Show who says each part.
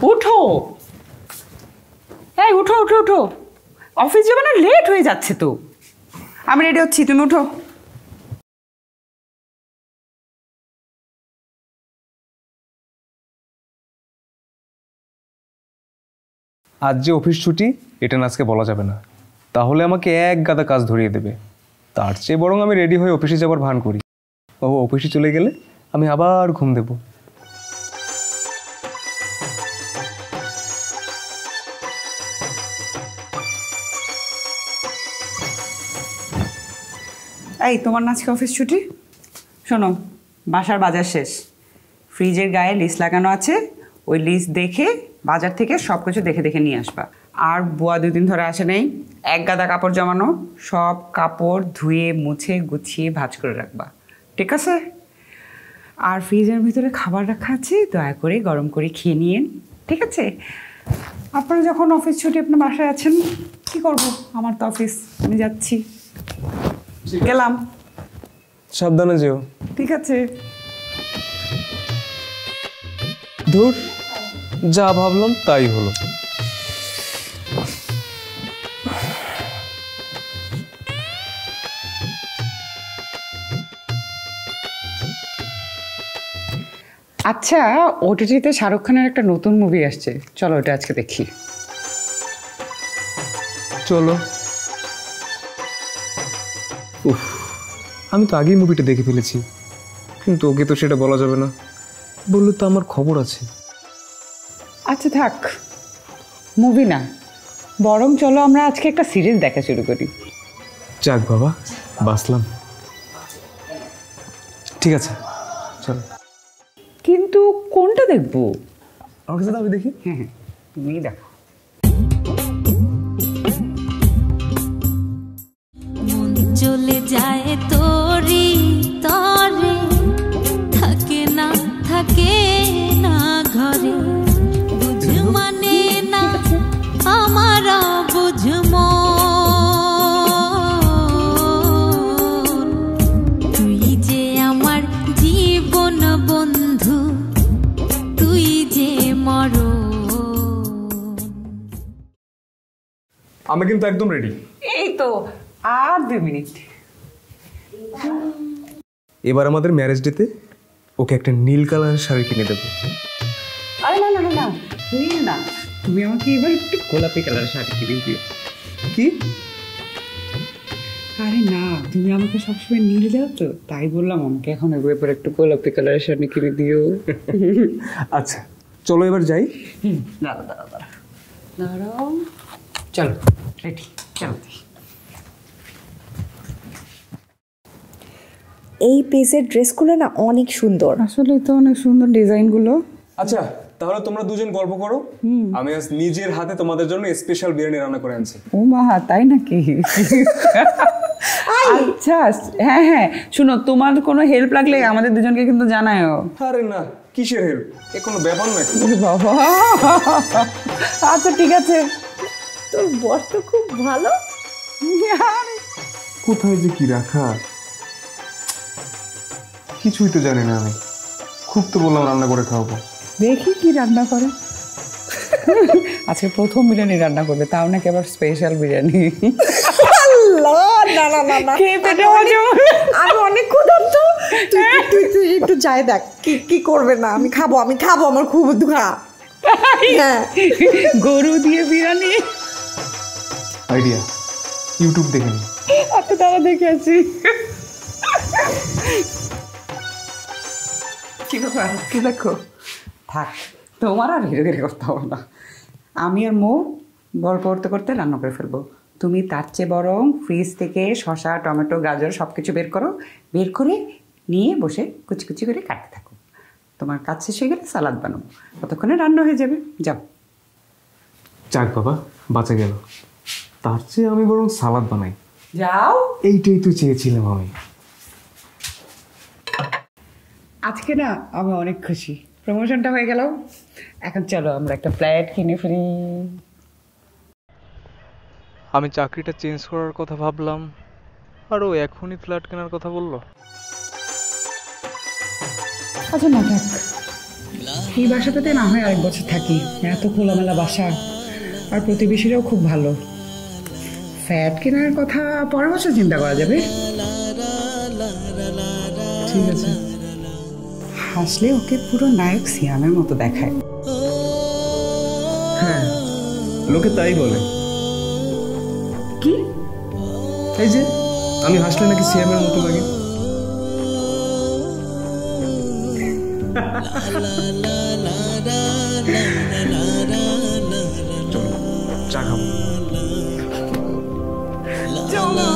Speaker 1: উঠো, এই উঠো উঠো উঠো, অফিস যাবে না, লেট হয়ে যাচ্ছে তো। আমি রেডি হচ্ছি, তুমি উঠো।
Speaker 2: আজ যে অফিস ছুটি এটা না আজকে বলা যাবে না, তাহলে আমাকে এক গাদা কাজ ধরিয়ে দেবে। তার চেয়ে বরং আমি রেডি হয়ে অফিসে যাবার ভান করি। ও অফিসে চলে গেলে আমি আবার ঘুম দেব।
Speaker 1: এই তোমার না আজকে অফিস ছুটি? শোনো, বাসার বাজার শেষ, ফ্রিজের গায়ে লিস্ট লাগানো আছে, ওই লিস্ট দেখে বাজার থেকে সব কিছু দেখে দেখে নিয়ে আসবা। আর বুয়া 2 দিন ধরে আসে নেই, এক গাদা কাপড় জমানো, সব কাপড় ধুয়ে মুছে গুছিয়ে ভাঁজ করে রাখবা, ঠিক আছে? আর ফ্রিজের ভিতরে খাবার রাখা আছে, দয়া করে গরম করে খেয়ে নিন, ঠিক আছে? আপনারা যখন অফিস ছুটি আপনার বাসায় আছেন, কি করব, আমার তো অফিস, আমি যাচ্ছি, গেলাম।
Speaker 2: সাবধানে যেও।
Speaker 1: ঠিক আছে।
Speaker 2: ধুর, যা ভাবলাম তাই হলো।
Speaker 1: আচ্ছা, ওটিটিতে শাহরুখ খানের একটা নতুন মুভি আসছে, চলো ওটা আজকে দেখি।
Speaker 2: চলো। উফ, আমি তো আগেই মুভিটা দেখে ফেলেছি, কিন্তু ওকে তো সেটা বলা যাবে না, বললে তো আমার খবর আছে।
Speaker 1: আচ্ছা থাক, মুভি না, বরং চলো আমরা আজকে একটা সিরিজ দেখা শুরু করি।
Speaker 2: যাক বাবা, বাসলাম। ঠিক আছে, চলো।
Speaker 1: কিন্তু কোনটা দেখবো?
Speaker 2: আমার কাছে আমি দেখি।
Speaker 1: হ্যাঁ হ্যাঁ, তুমি দেখো।
Speaker 3: মন চলে যায় তোরি তরে, থাকে না ঘরে, বুঝ মানে না আমার বুঝম, তুই যে আমার জীবন বন্ধু, তুই যে মরণ।
Speaker 2: আমি কিন্তু একদম রেডি।
Speaker 1: এই তো আর 2 মিনিট।
Speaker 2: এবার আমাদের ম্যারেজ ডেতে ওকে একটা নীল কালারের শাড়ি কিনে দেবো।
Speaker 1: আরে না না না না, নীল না, তুমি আমাকে এবার একটু গোলাপি কালারের শাড়ি কিনে দিও।
Speaker 2: কি?
Speaker 1: আরে না, তুমি আমাকে সবসময় নীল দাও তো, তাই বললাম আমাকে এখন এবার একটু গোলাপি কালারের শাড়ি কিনে দিও।
Speaker 2: আচ্ছা চলো এবার যাই।
Speaker 1: দাঁড়াও দাঁড়াও দাঁড়াও দাঁড়াও, চলো রেডি, চলো।
Speaker 4: এই পেজের ড্রেসগুলো না অনেক সুন্দর,
Speaker 1: আসলে তো অনেক সুন্দর ডিজাইনগুলো।
Speaker 2: আচ্ছা তাহলে তোমরা দুজন গল্প করো, আমি আজ নিজের হাতে তোমাদের জন্য স্পেশাল বিরিয়ানি রান্না করে আনছি।
Speaker 1: ও মা, তাই নাকি? আচ্ছা হ্যাঁ হ্যাঁ, শুনো, তোমার কোনো হেল্প লাগলে আমাদের দুজনকে কিন্তু জানাও।
Speaker 2: আরে না, কিসের হেল্প, এ কোনো ব্যাপার নাকি?
Speaker 1: বাবা, আচ্ছা ঠিক আছে।
Speaker 4: তোর বর তো খুব ভালো।
Speaker 2: কোথায় যে কি রাখা, কিছুই তো জানি না আমি। খুব তো বললাম রান্না করে খাওয়াবো,
Speaker 1: দেখি কি রান্না করে। আজকে প্রথম বিরিয়ানি রান্না করবে, তাও নাকি আবার স্পেশাল বিরিয়ানি।
Speaker 4: না না না না,
Speaker 1: খেয়ে পেটে মজা।
Speaker 4: আমি অনেক ক্ষুধার্ত, তুই একটু যাই দেখ কি করবে না। আমি খাবো আমার খুব ক্ষুধা। হ্যাঁ,
Speaker 1: গরু দিয়ে বিরিয়ানি,
Speaker 2: আইডিয়া, ইউটিউব দেখে নি।
Speaker 1: আচ্ছা তারা দেখে আছি। কি ব্যাপার, কি দেখো? থাক, তোমার আর ধীরে ধীরে করতে হবে না, আমি আর মো গল্প করতে করতে রান্না করে ফেলবো। তুমি তার চেয়ে বরং ফ্রিজ থেকে শসা, টমেটো, গাজর সব কিছু বের করো, বের করে নিয়ে বসে কুচি কুচি করে কাটতে থাকো। তোমার কাজ শেষ হয়ে গেলে সালাদ বানাবো, ততক্ষণে রান্না হয়ে যাবে। যাও।
Speaker 2: যাক বাবা, বাঁচা গেল। তার চেয়ে আমি বরং সালাদ বানাই।
Speaker 1: যাও।
Speaker 2: এইটাই তো চেয়েছিলাম আমি।
Speaker 1: আজকে না আমি অনেক খুশি, প্রমোশনটা হয়ে গেল। এখন চলো আমরা একটা ফ্ল্যাট কিনে ফেলি।
Speaker 2: আমি চাকরিটা চেঞ্জ করার কথা ভাবলাম, আর ও এখনই ফ্ল্যাট কেনার কথা বললো।
Speaker 1: আচ্ছা না থাক, এই বাসাটাতে না হয় আরেক বছর থাকি, এত খোলামেলা বাসা, আর প্রতিবেশীরাও খুব ভালো। ফ্ল্যাট কেনার কথা পরের বছর চিন্তা করা যাবে।
Speaker 2: ঠিক আছে।
Speaker 1: হাসলে ওকে পুরো নায়ক সিয়ামের মতো দেখায়।
Speaker 2: হ্যাঁ, লোকে তাই বলে।
Speaker 1: কি?
Speaker 2: এই যে আমি হাসলে নাকি সিএমের মতো লাগে। চলো চা খাবো।
Speaker 1: চলো।